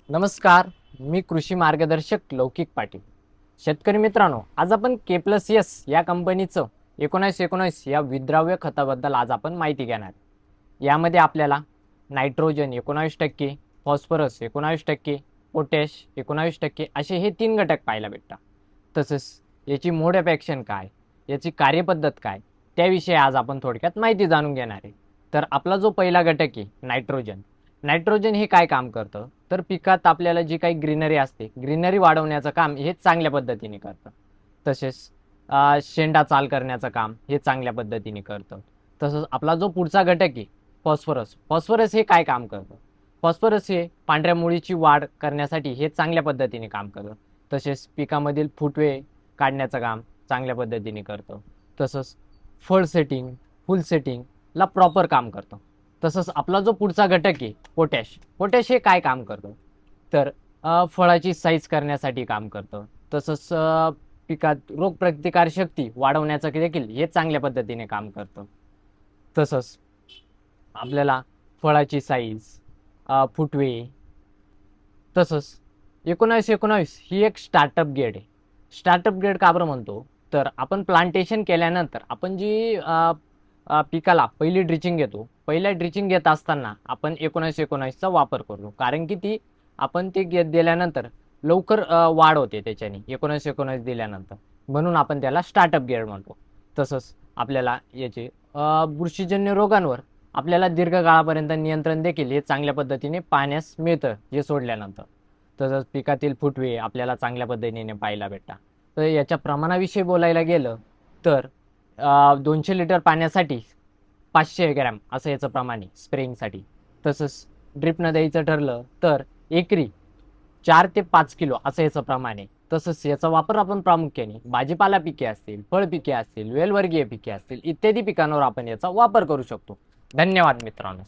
नमस्कार. मी कृषी मार्गदर्शक लौकिक पाटील. शेतकरी मित्रांनो, आज आपण K+S या कंपनीचं 1919 या विद्राव्य खताबद्दल आज आपण माहिती घेणार. यामध्ये आपल्याला नायट्रोजन 19%, फॉस्फरस 19%, पोटॅश 19% असे हे 3 घटक पाहायला भेटतात. तसंच याची मोड ऑफ ॲक्शन काय, याची कार्यपद्धत काय, त्याविषयी आज आपण थोडक्यात माहिती जाणून घेणार आहे. तर आपला जो पहिला घटक आहे नायट्रोजन. नायट्रोजन हे काय काम करतं, तर पिकात आपल्याला जी काही ग्रीनरी असते, ग्रीनरी वाढवण्याचं काम हे चांगल्या पद्धतीने करतं. तसेच शेंडा चाल करण्याचं काम हे चांगल्या पद्धतीने करतं. तसंच आपला जो पुढचा घटक आहे फॉस्फरस. फॉस्फरस हे काय काम करतं? फॉस्फरस हे पांढऱ्या मुळीची वाढ करण्यासाठी हे चांगल्या पद्धतीने काम करतं. तसेच पिकामधील फुटवे काढण्याचं काम चांगल्या पद्धतीने करतं. तसंच फळ सेटिंग, फुल सेटिंगला प्रॉपर काम करतं. तसंच आपला जो पुढचा घटक आहे पोटॅश. पोटॅश हे काय काम करतं, तर फळाची साईज करण्यासाठी काम करतं. तसंच पिकात रोगप्रतिकारशक्ती वाढवण्याचं देखील हे चांगल्या पद्धतीने काम करतं. तसंच आपल्याला फळाची साईज, फुटवे. तसंच 1919 ही एक स्टार्टअप गेड आहे. स्टार्टअप गेड का बरं म्हणतो, तर आपण प्लांटेशन केल्यानंतर आपण जी पिकाला पहिली ड्रिचिंग घेतो. पहिल्या ड्रिचिंग घेत असताना आपण 1919चा वापर करतो, कारण की ती आपण ते घेत दिल्यानंतर लवकर वाढ होते त्याच्याने 1919 दिल्यानंतर, म्हणून आपण त्याला स्टार्टअप गेड म्हणतो. तसंच आपल्याला याचे बुरशीजन्य रोगांवर आपल्याला दीर्घकाळापर्यंत नियंत्रण देखील हे चांगल्या पद्धतीने पाहण्यास मिळतं हे सोडल्यानंतर. तसंच पिकातील फुटवे आपल्याला चांगल्या पद्धतीने पाहायला भेटतात. तर याच्या प्रमाणाविषयी बोलायला गेलं तर 200 लिटर पाण्यासाठी 500 ग्रॅम असं याचं प्रमाण आहे स्प्रेइंगसाठी. तसंच ड्रिपनं द्यायचं ठरलं तर एकरी 4 ते 5 किलो असं याचं प्रमाण आहे. तसंच याचा वापर आपण प्रामुख्याने भाजीपाला पिके असतील, फळ पिके असतील, वेलवर्गीय पिके असतील इत्यादी पिकांवर आपण याचा वापर करू शकतो. धन्यवाद मित्रांनो.